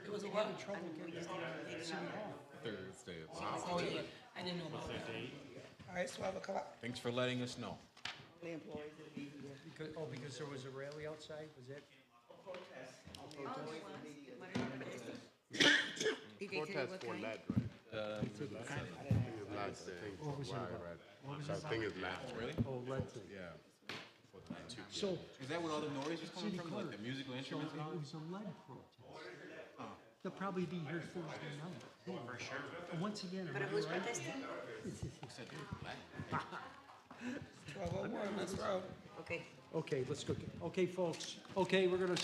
It was a what? Thursday. Oh, yeah. I didn't know about that. All right, 12 o'clock. Thanks for letting us know. The employees will be here. Because there was a rally outside, was it? Did they tell you what kind? Last thing, What was it about? What was it I think it's last. Really? Oh, lead. Yeah. So, Is that what all the noise was coming City from? Like Clerk. the musical So instruments and all it that? was a lead protest. They'll probably be here Thursday night. For sure. Once again, But am it I was right? protesting? Except black. 12:01, let's roll. Okay. Okay, let's go. Okay, folks. Okay, we're gonna.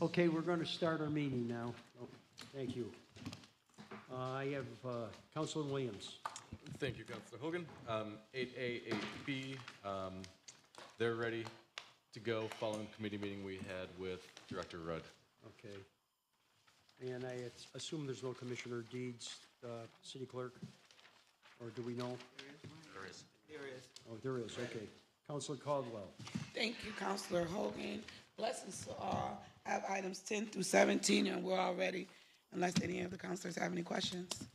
Okay, we're gonna start our meeting now. Oh, thank you. I have Councilor Williams. Thank you, Councilor Hogan. 8A, 8B, they're ready to go following committee meeting we had with Director Rudd. Okay. And I assume there's no Commissioner Deeds, City Clerk? Or do we know? There is. Oh, there is, okay. Councilor Caldwell. Thank you, Counselor Hogan. Blessings to all. I have items 10 through 17, and we're all ready, unless any of the counselors have any questions.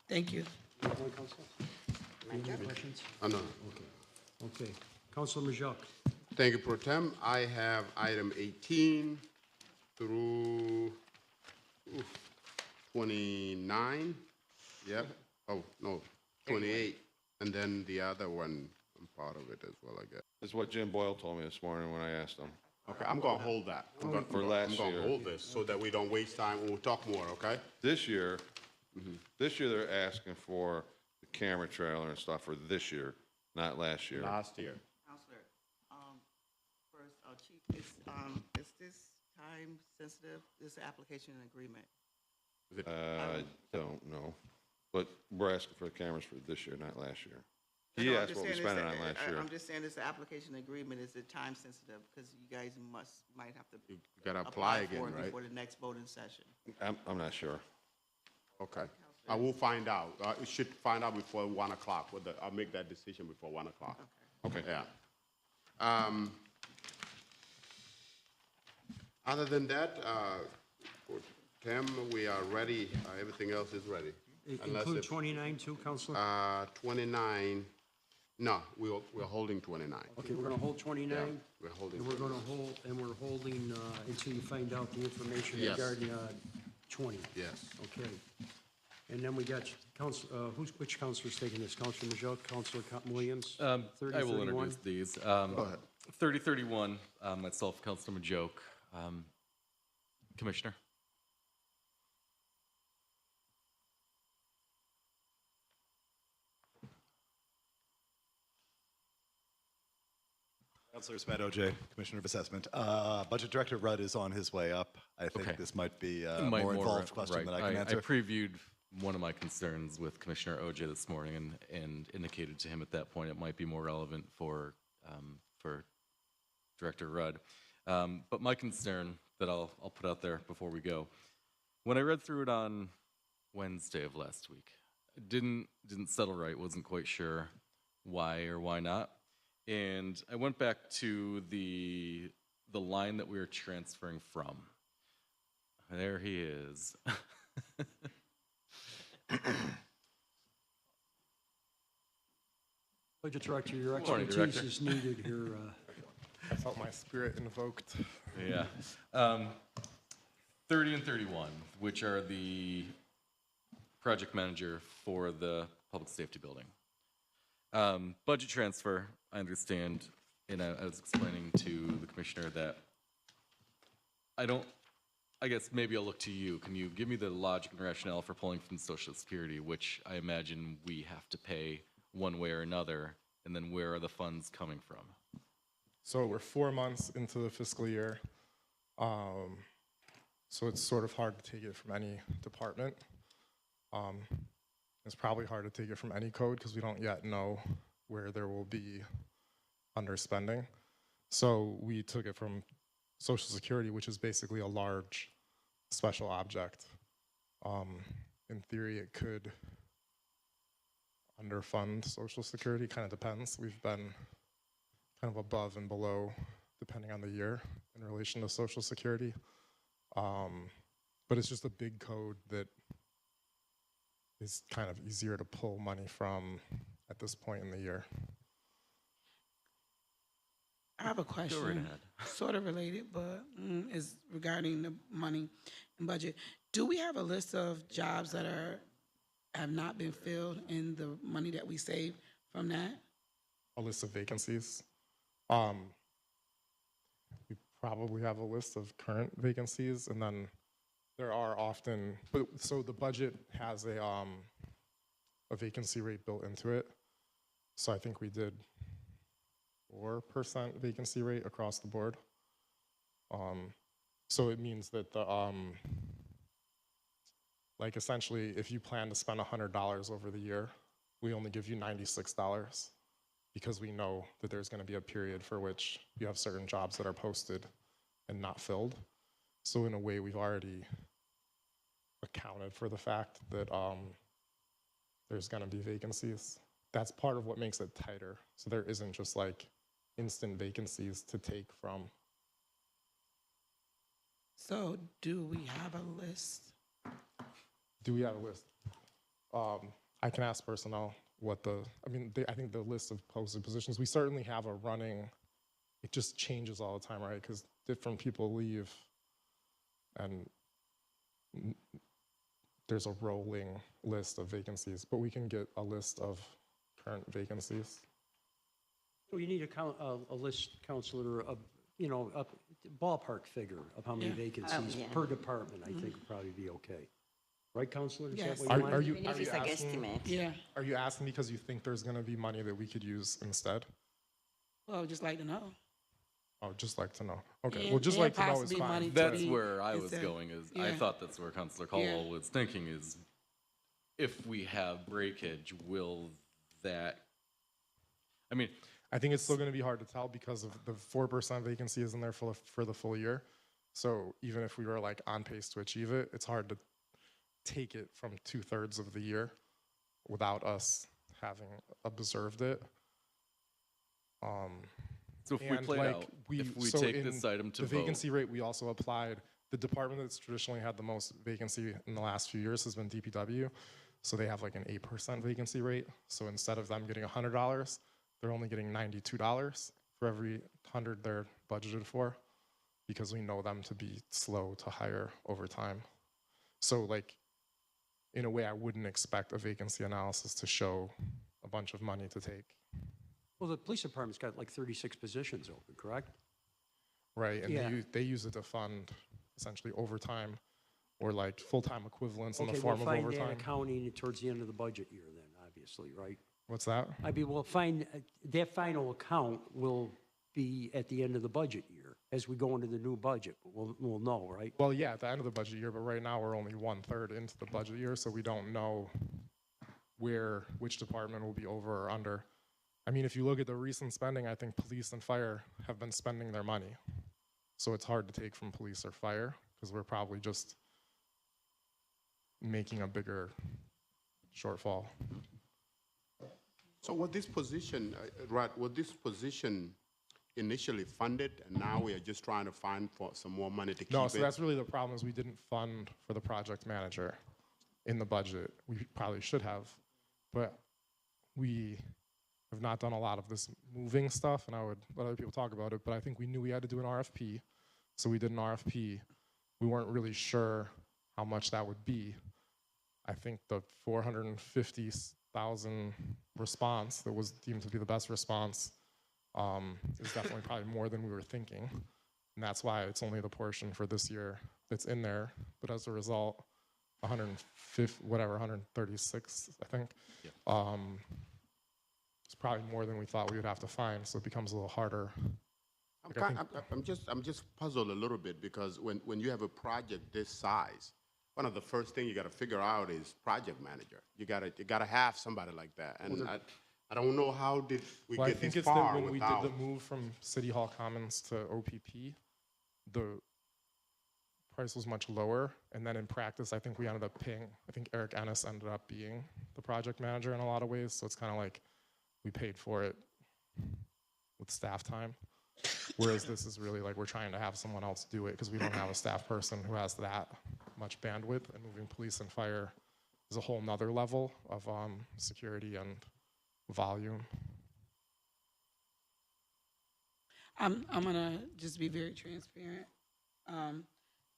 Thank you. You have one, Councilor? Do you have any questions? No. Okay. Councilor Majok. Thank you, Pro Tem. I have item 18 through 29. Yep. Oh, no, 28. And then the other one, I'm part of it as well, I guess. That's what Jim Boyle told me this morning when I asked him. Okay, I'm gonna hold that. I'm gonna last year. hold this so that we don't waste time. We'll talk more, okay? This year, they're asking for the camera trailer and stuff for this year, not last year. Last year. Counselor, first, Chief, is this time sensitive, this application and agreement? I don't know, but we're asking for the cameras for this year, not last year. No, He I'm asked just what we saying spent it it's- on last year. I'm just saying this application agreement, is it time sensitive? Because you guys might have to You gotta apply again, for it right? before the next voting session. I'm not sure. Okay. I will find out. We should find out before 1 o'clock. I'll make that decision before 1 o'clock. Okay. Yeah. Other than that, for Tim, we are ready. Everything else is ready. Unless Include if- 29 too, Councilor? 29, no, we're holding 29. Okay, we're gonna hold 29? We're holding. And we're holding until you find out the information Yes. regarding 20. Yes. Okay. And then we got which councilor's taking this? Councilor Majok, Councilor Williams? I 30, will 31? introduce these. Go ahead. 3031, myself, Councilor Majoke, Commissioner. Councilor Smet OJ, Commissioner of Assessment. Budget Director Rudd is on his way up. I think Okay. this might be a Might more involved question right. than I can answer. I previewed one of my concerns with Commissioner OJ this morning and indicated to him at that point it might be more relevant for Director Rudd. But my concern that I'll put out there before we go, when I read through it on Wednesday of last week, it didn't settle right, wasn't quite sure why or why not. And I went back to the line that we were transferring from. There he is. Budget Director, your Morning, expertise Director. is needed here. I felt my spirit invoked. Yeah. 30 and 31, which are the project manager for the public safety building. Budget transfer, I understand, and I was explaining to the commissioner that I guess maybe I'll look to you. Can you give me the logic and rationale for pulling from Social Security, which I imagine we have to pay one way or another, and then where are the funds coming from? So we're 4 months into the fiscal year. So it's sort of hard to take it from any department. It's probably hard to take it from any code because we don't yet know where there will be underspending. So we took it from Social Security, which is basically a large special object. In theory, it could underfund Social Security, kind of depends. We've been kind of above and below depending on the year in relation to Social Security. But it's just a big code that is kind of easier to pull money from at this point in the year. I have a question, ahead. sort of related, but is regarding the money and budget. Do we have a list of jobs that have not been filled in the money that we save from that? A list of vacancies. We probably have a list of current vacancies, and then there are often, so the budget has a vacancy rate built into it. So I think we did 4% vacancy rate across the board. So it means that like essentially, if you plan to spend $100 over the year, we only give you $96 because we know that there's going to be a period for which you have certain jobs that are posted and not filled. So in a way, we've already accounted for the fact that there's going to be vacancies. That's part of what makes it tighter. So there isn't just like instant vacancies to take from. So do we have a list? Do we have a list? I can ask personnel what I think the list of posted positions, we certainly have a running, it just changes all the time, right? Because different people leave and there's a rolling list of vacancies, but we can get a list of current vacancies. So you need a list, Counselor, of, you know, a ballpark figure of how many Yeah. vacancies Yeah. per department, I think would probably be okay. Right, Counselor? Is Yes. that what you want? Are you Even if it's a asking, guesstimate. Yeah, are you asking because you think there's going to be money that we could use instead? well, I'd just like to know. Oh, just like to know. Okay, And- well, just and like to know is possibly fine. money to That's be- where I is was that- going. I yeah. thought that's where Councilor Caldwell was thinking is, if we have breakage, will that? I mean, I think it's still going to be hard to tell because of the 4% vacancy isn't there for the full year. So even if we were like on pace to achieve it, it's hard to take it from 2/3 of the year without us having observed it. so if we And play like out, we, if we so take in this item to the vote, vacancy rate, we also applied. The department that's traditionally had the most vacancy in the last few years has been DPW. So they have like an 8% vacancy rate. So instead of them getting $100, they're only getting $92 for every 100 they're budgeted for, because we know them to be slow to hire over time. So like, in a way, I wouldn't expect a vacancy analysis to show a bunch of money to take. Well, the police department's got like 36 positions open, correct? Right, and Yeah. they use it to fund essentially overtime or like full-time equivalents in the Okay, form we'll of find that overtime. accounting towards the end of the budget year then, obviously, right? What's that? I mean, we'll find, that final account will be at the end of the budget year as we go into the new budget. We'll know, right? Well, yeah, at the end of the budget year, but right now we're only 1/3 into the budget year, so we don't know which department will be over or under. I mean, if you look at the recent spending, I think police and fire have been spending their money. So it's hard to take from police or fire because we're probably just making a bigger shortfall. So was this position, was this position initially funded, and now we are just trying to find for some more money to keep it? No, so that's really the problem, is we didn't fund for the project manager in the budget. We probably should have, but we have not done a lot of this moving stuff, and I would let other people talk about it, but I think we knew we had to do an RFP, so we did an RFP. We weren't really sure how much that would be. I think the 450,000 response that was deemed to be the best response is definitely probably more than we were thinking. And that's why it's only the portion for this year that's in there. But as a result, 136, I think. Yeah. It's probably more than we thought we would have to find, so it becomes a little harder. I'm just puzzled a little bit, because when you have a project this size, one of the first things you got to figure out is project manager. You gotta have somebody like that, and I don't know how did we Well, I get think this it's that far when we without. did the move from City Hall Commons to OPP, the price was much lower, and then in practice, I think we ended up paying, I think Eric Ennis ended up being the project manager in a lot of ways, so it's kind of like we paid for it with staff time. Whereas this is really like we're trying to have someone else do it because we don't have a staff person who has that much bandwidth, and moving police and fire is a whole nother level of security and volume. I'm gonna just be very transparent. I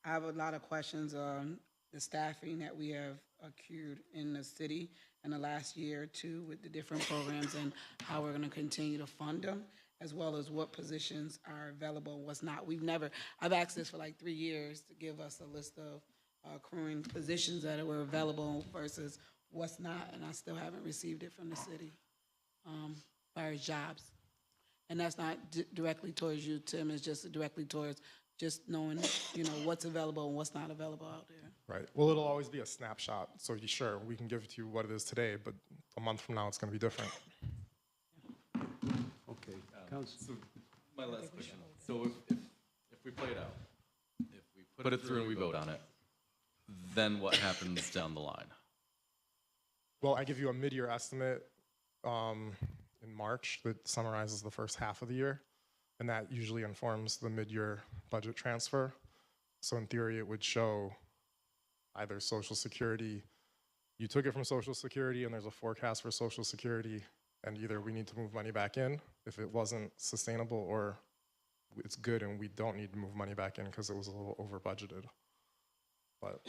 have a lot of questions on the staffing that we have accrued in the city in the last year or two with the different programs and how we're gonna continue to fund them, as well as what positions are available and what's not. I've asked this for like 3 years to give us a list of accruing positions that were available versus what's not, and I still haven't received it from the city, as far as jobs. And that's not directly towards you, Tim, it's just directly towards just knowing, what's available and what's not available out there. Right. Well, it'll always be a snapshot. So sure, we can give it to you what it is today, but a month from now, it's going to be different. Okay, Council. So my last question. So if we play it out, if we put it through and we vote on it, then what happens down the line? Well, I give you a mid-year estimate in March that summarizes the first half of the year, and that usually informs the mid-year budget transfer. So in theory, it would show either Social Security, you took it from Social Security and there's a forecast for Social Security, and either we need to move money back in if it wasn't sustainable, or it's good and we don't need to move money back in because it was a little over budgeted. But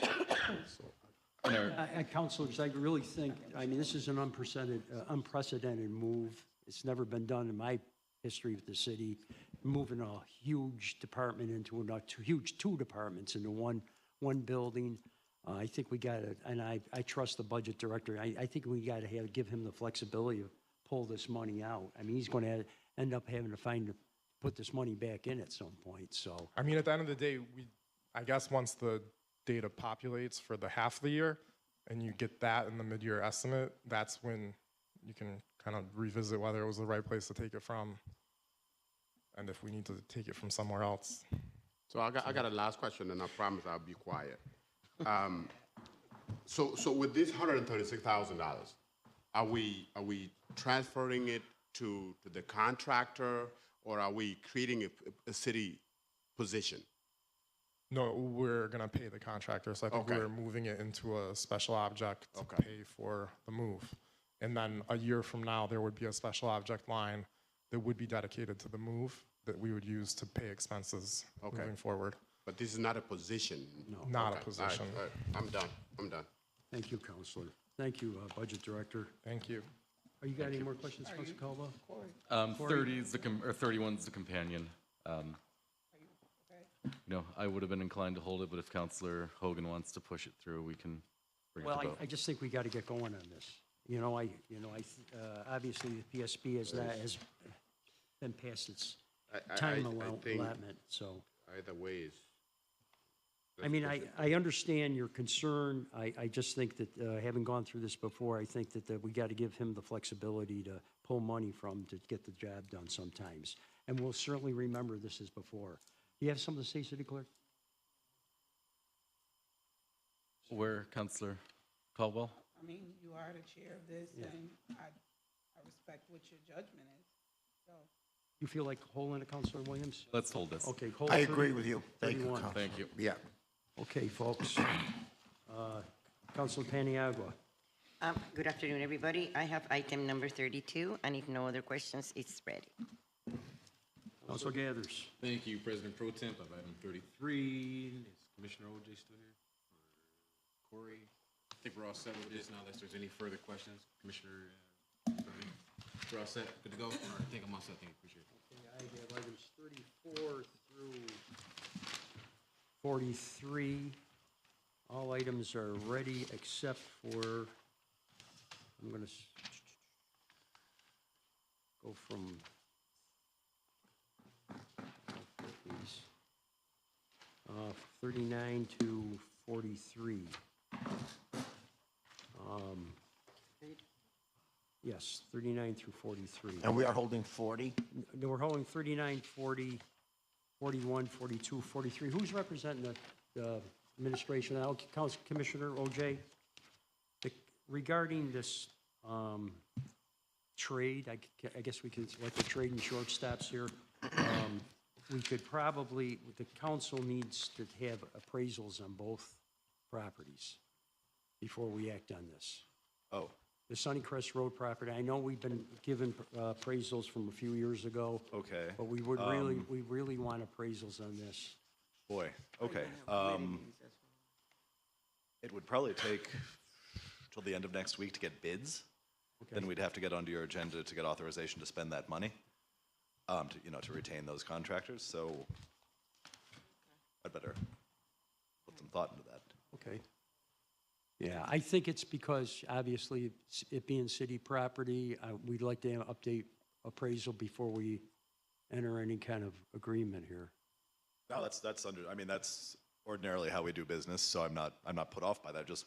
Councilors, I really think, this is an unprecedented move. It's never been done in my history with the city, moving a huge department into two departments into one building. I think we got to, and I trust the budget director. I think we got to give him the flexibility to pull this money out. He's going to end up having to put this money back in at some point. So at the end of the day, I guess once the data populates for the half of the year and you get that in the mid-year estimate, that's when you can kind of revisit whether it was the right place to take it from and if we need to take it from somewhere else. So I got a last question, and I promise I'll be quiet. So with this $136,000, are we transferring it to the contractor, or are we creating a city position? No, we're going to pay the contractor, so I think Okay. we're moving it into a special object to Okay. pay for the move. And then a year from now, there would be a special object line that would be dedicated to the move that we would use to pay expenses Okay. moving forward. But this is not a position? No. Not a Okay. All right, position. all right. I'm done. thank you, Councilor. Thank you, Budget Director. Thank you. Are you got any more questions, Councilor Caldwell? 30 is or 31 is the companion. I would have been inclined to hold it, but if Councilor Hogan wants to push it through, we can bring it Well, to vote. I just think we got to get going on this. Obviously the PSB has been past its time think allotment, so. either way is. I understand your concern. I just think that, having gone through this before, I think that we got to give him the flexibility to pull money from to get the job done sometimes. And we'll certainly remember this as before. Do you have something to say, City Clerk? Where, Councilor Caldwell? You are the chair of this, and I respect what your judgment is, so. You feel like holding it, Councilor Williams? Let's hold this. Okay, hold I 30, agree with you. Thank you, 31. Council. Thank you. Yeah. Okay, folks. Councilor Paniagua. Good afternoon, everybody. I have item number 32, and if no other questions, it's ready. Councilor Gathers. Thank you, President Pro Temp. I have item 33. Is Commissioner OJ still here? Or Corey? I think we're all set with this now, unless there's any further questions. Commissioner, we're all set? Good to go? All right, I think I'm all set. Thank you. Appreciate it. I have items 34 through 43. All items are ready except for, I'm going to go from 39 to 43. Yes, 39 through 43. And we are holding 40? No, we're holding 39, 40, 41, 42, 43. Who's representing the administration now? Council Commissioner OJ? Regarding this trade, I guess we can, like the trade and short stops here, we could probably, the council needs to have appraisals on both properties before we act on this. Oh, The Sunnycrest Road property, I know we've been given appraisals from a few years ago. okay. But we really want appraisals on this. Boy, okay. It would probably take till the end of next week to get bids. Then we'd have to get onto your agenda to get authorization to spend that money, to retain those contractors. So I'd better put some thought into that. Okay. Yeah, I think it's because, obviously, it being city property, we'd like to update appraisal before we enter any kind of agreement here. No, that's that's ordinarily how we do business. So I'm not put off by that. Just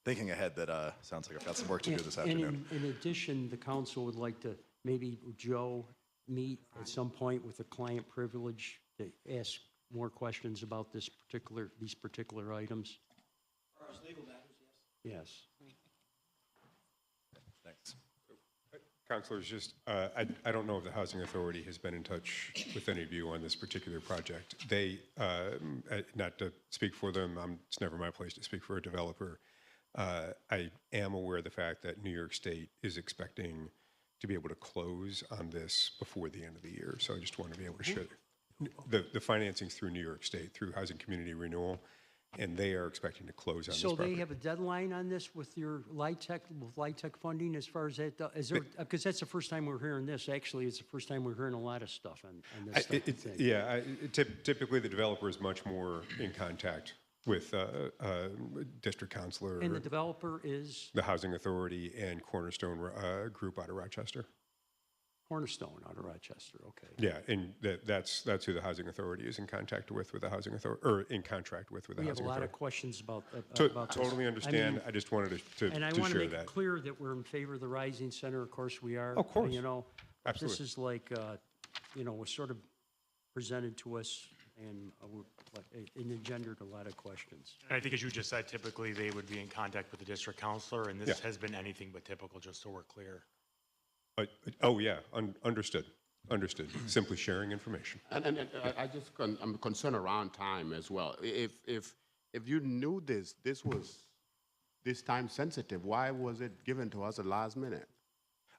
thinking ahead that sounds like I've got some work to do this afternoon. And in addition, the council would like to, maybe Joe, meet at some point with a client privilege to ask more questions about these particular items. As legal matters, yes. Yes. Thanks. Councilors, just, I don't know if the Housing Authority has been in touch with any of you on this particular project. They, not to speak for them, it's never my place to speak for a developer. I am aware of the fact that New York State is expecting to be able to close on this before the end of the year. So I just want to be able to share the financing through New York State, through Housing Community Renewal, and they are expecting to close on this So property. they have a deadline on this with your LIHTC funding as far as that, because that's the first time we're hearing this. Actually, it's the first time we're hearing a lot of stuff on this stuff. Typically the developer is much more in contact with district counselor. And the developer is The Housing Authority and Cornerstone Group out of Rochester. Cornerstone out of Rochester, okay. Yeah, and that's who the Housing Authority is in contact with the Housing Authority, or in contract with the We have Housing a lot Authority. of questions about this. Totally understand. I just wanted to And I to want to share make it that. clear that we're in favor of the Rising Center. Of course, we are. Of course. You know, but this Absolutely. is like, was sort of presented to us, and it engendered a lot of questions. And I think, as you just said, typically they would be in contact with the district counselor, and this Yeah. has been anything but typical, just so we're clear. Oh, yeah, understood. Understood. Simply sharing information. And I'm concerned around time as well. If you knew this was this time sensitive, why was it given to us at last minute?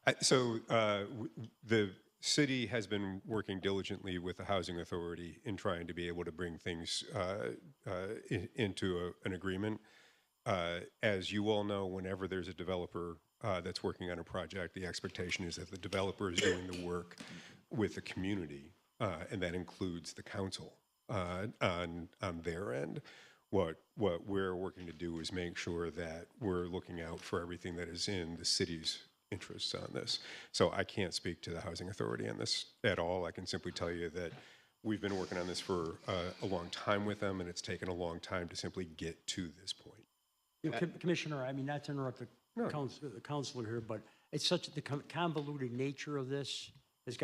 The city has been working diligently with the Housing Authority in trying to be able to bring things into an agreement. As you all know, whenever there's a developer that's working on a project, the expectation is that the developer is doing the work with the community, and that includes the council on their end. What we're working to do is make sure that we're looking out for everything that is in the city's interests on this. So I can't speak to the Housing Authority on this at all. I can simply tell you that we've been working on this for a long time with them, and it's taken a long time to simply get to this point. Commissioner, I mean, not to interrupt the counselor here, but it's such, the convoluted nature of this has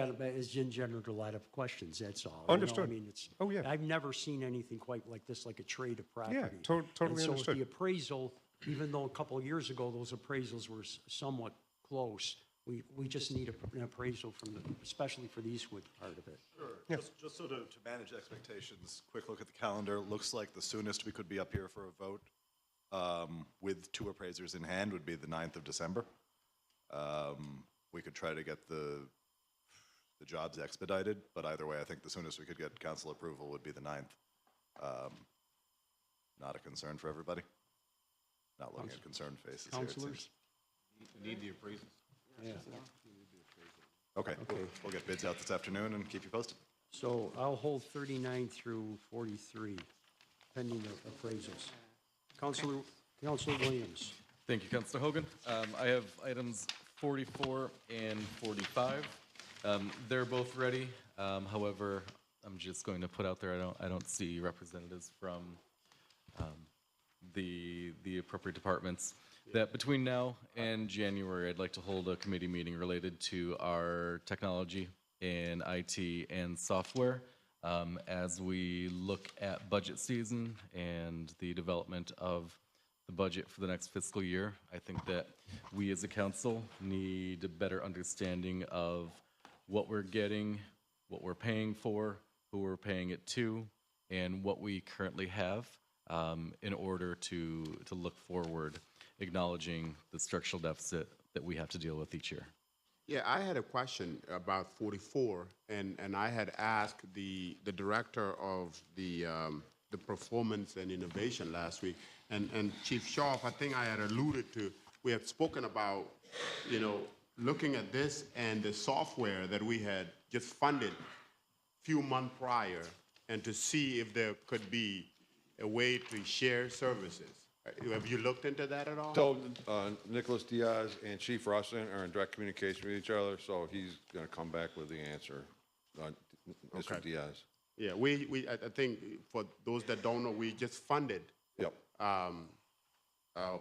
engendered a lot of questions, that's all. Understood. I mean, it's, Oh, yeah. I've never seen anything quite like this, like a trade of property. Yeah, totally And so understood. with the appraisal, even though a couple of years ago, those appraisals were somewhat close, we just need an appraisal especially for the Eastwood part of it. Sure. Just so to manage expectations, quick look at the calendar. Looks like the soonest we could be up here for a vote with two appraisers in hand would be the 9th of December. We could try to get the jobs expedited, but either way, I think the soonest we could get council approval would be the 9th. Not a concern for everybody? Not looking at concerned faces here, it Counselors? seems. Need the appraisals. Yeah. Okay, we'll get bids out this afternoon and keep you posted. So I'll hold 39 through 43, pending the appraisals. Counselor Williams. Thank you, Councilor Hogan. I have items 44 and 45. They're both ready. However, I'm just going to put out there, I don't see representatives from the appropriate departments. That between now and January, I'd like to hold a committee meeting related to our technology and IT and software as we look at budget season and the development of the budget for the next fiscal year. I think that we as a council need a better understanding of what we're getting what we're paying for, who we're paying it to, and what we currently have in order to look forward, acknowledging the structural deficit that we have to deal with each year. Yeah, I had a question about 44, and I had asked the director of the performance and innovation last week, and Chief Schaaf, I think I had alluded to, we have spoken about, you know, looking at this and the software that we had just funded few months prior, and to see if there could be a way to share services. Have you looked into that at all? So Nicholas Diaz and Chief Russin are in direct communication with each other, so he's going to come back with the answer. Mr. Okay. Diaz. Yeah, I think for those that don't know, we just funded Yep.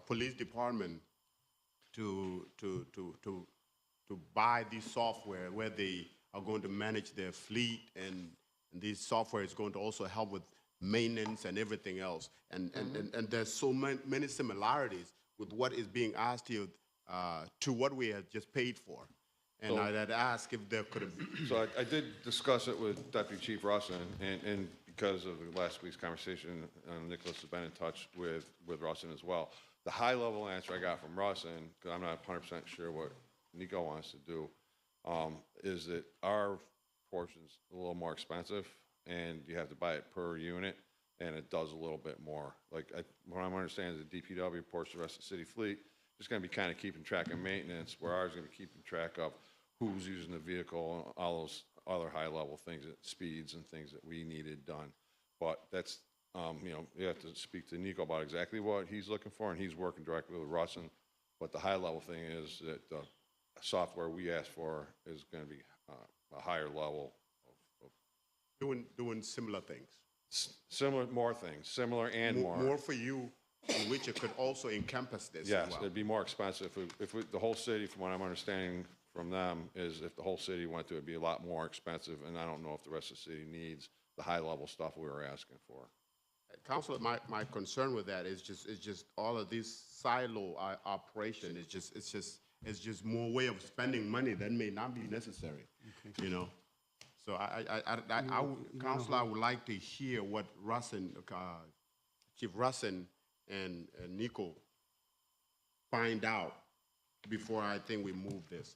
police department to buy this software where they are going to manage their fleet, and this software is going to also help with maintenance and everything else. And there's so many similarities with what is being asked here to what we had just paid for. And So- I had asked if there could have been. So I did discuss it with Deputy Chief Russin, and because of last week's conversation, Nicholas has been in touch with Russin as well. The high-level answer I got from Russin, because I'm not 100% sure what Nico wants to do, is that our portion's a little more expensive, and you have to buy it per unit, and it does a little bit more. Like, what I'm understanding is the DPW portion, the rest of the city fleet, just going to be kind of keeping track of maintenance, where ours is going to be keeping track of who's using the vehicle, and all those other high-level things, speeds and things that we needed done. But that's, you know, you have to speak to Nico about exactly what he's looking for, and he's working directly with Russin. But the high-level thing is that the software we asked for is going to be a higher level of doing similar things. similar, more things, similar and more. More for you, in which it could also encompass this Yes, as well. it'd be more expensive. If the whole city, from what I'm understanding from them, is if the whole city went to it, it'd be a lot more expensive, and I don't know if the rest of the city needs the high-level stuff we were asking for. Councilor, my concern with that is just all of this silo operation. It's just more way of spending money that may not be necessary. You know, so Councilor, I would like to hear what Russin, Chief Russin and Nico find out before I think we move this.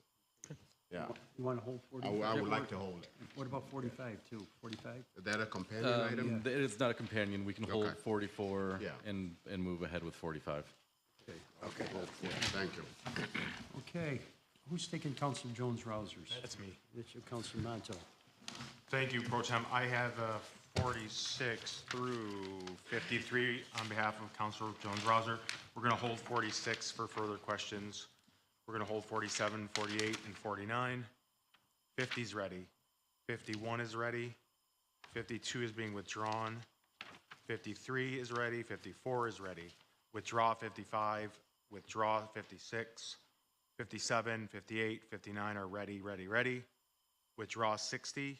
Yeah, You want to hold 45? I would like to hold it. What about 45 too? 45? Is that a companion item? It is not a companion. We can hold Okay. 44 Yeah. and move ahead with 45. Okay, yeah, thank you. Okay, who's taking Councilor Jones-Rousers? That's me. That's your Councilor Manto. Thank you, Pro Tem. I have 46 through 53 on behalf of Councilor Jones-Rouser. We're going to hold 46 for further questions. We're going to hold 47, 48, and 49. 50 is ready. 51 is ready. 52 is being withdrawn. 53 is ready. 54 is ready. Withdraw 55. Withdraw 56. 57, 58, 59 are ready, ready, ready. Withdraw 60.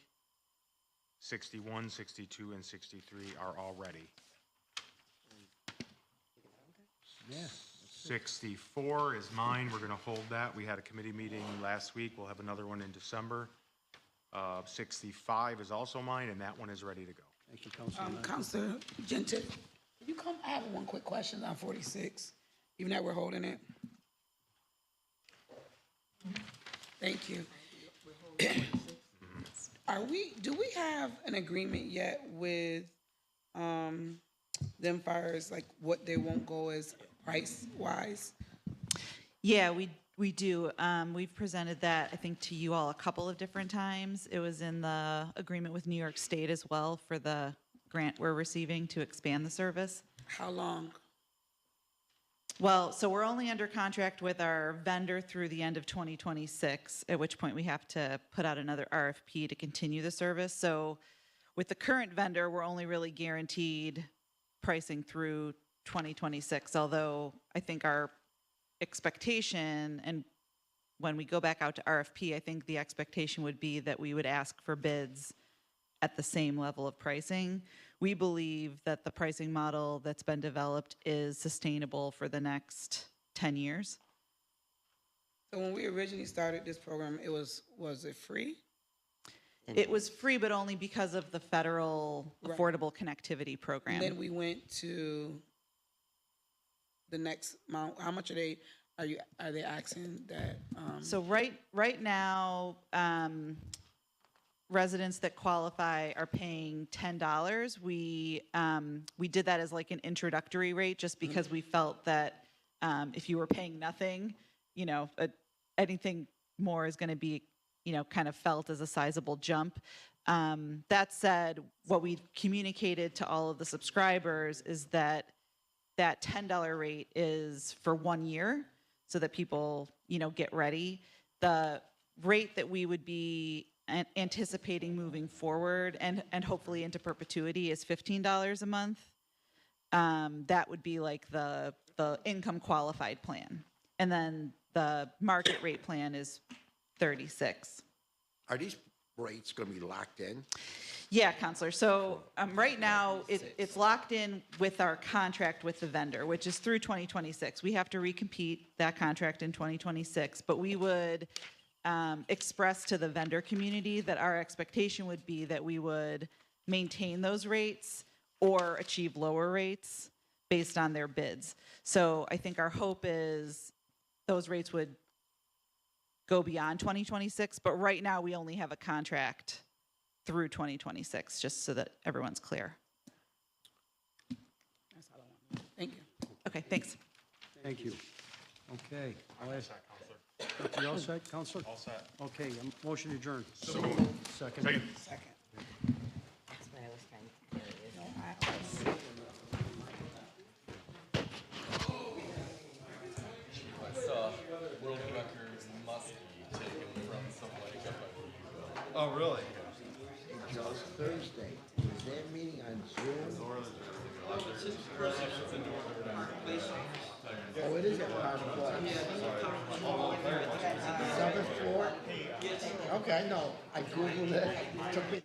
61, 62, and 63 are all ready. Yeah. 64 is mine. We're going to hold that. We had a committee meeting last week. We'll have another one in December. 65 is also mine, and that one is ready to go. Thank you, Councilor Manto. Councilor Gentil, can you come, I have one quick question on 46, even though we're holding it. Thank you. Do we have an agreement yet with them fires, like what they won't go as price-wise? Yeah, we do. We've presented that, I think, to you all a couple of different times. It was in the agreement with New York State as well for the grant we're receiving to expand the service. How long? Well, so we're only under contract with our vendor through the end of 2026, at which point we have to put out another RFP to continue the service. So with the current vendor, we're only really guaranteed pricing through 2026, although I think our expectation, and when we go back out to RFP, I think the expectation would be that we would ask for bids at the same level of pricing. We believe that the pricing model that's been developed is sustainable for the next 10 years. So when we originally started this program, was it free? It was free, but only because of the federal Right. Affordable Connectivity Program. And then we went to the next amount. How much are they asking that? So right now, residents that qualify are paying $10. We did that as like an introductory rate, just because we felt that if you were paying nothing, anything more is going to be, kind of felt as a sizable jump. That said, what we communicated to all of the subscribers is that $10 rate is for 1 year, so that people, get ready. The rate that we would be anticipating moving forward and hopefully into perpetuity is $15 a month. That would be like the income qualified plan. And then the market rate plan is $36. Are these rates going to be locked in? Yeah, Counselor. So right now, it's locked in with our contract with the vendor, which is through 2026. We have to recompete that contract in 2026, but we would express to the vendor community that our expectation would be that we would maintain those rates or achieve lower rates based on their bids. So I think our hope is those rates would go beyond 2026, but right now we only have a contract through 2026, just so that everyone's clear. That's all I want. Thank you. Okay, thanks. Thank you. Okay. You all set, Counselor? All set. Okay, motion adjourned. So moved. Second. Second. That's what I was trying to clear. I saw world records must be taken from somebody up at Oh, really? Just Thursday. Was their meeting on Zoom? Oh, it is at Park Place. 7th floor? Okay, no, I Googled it. Took me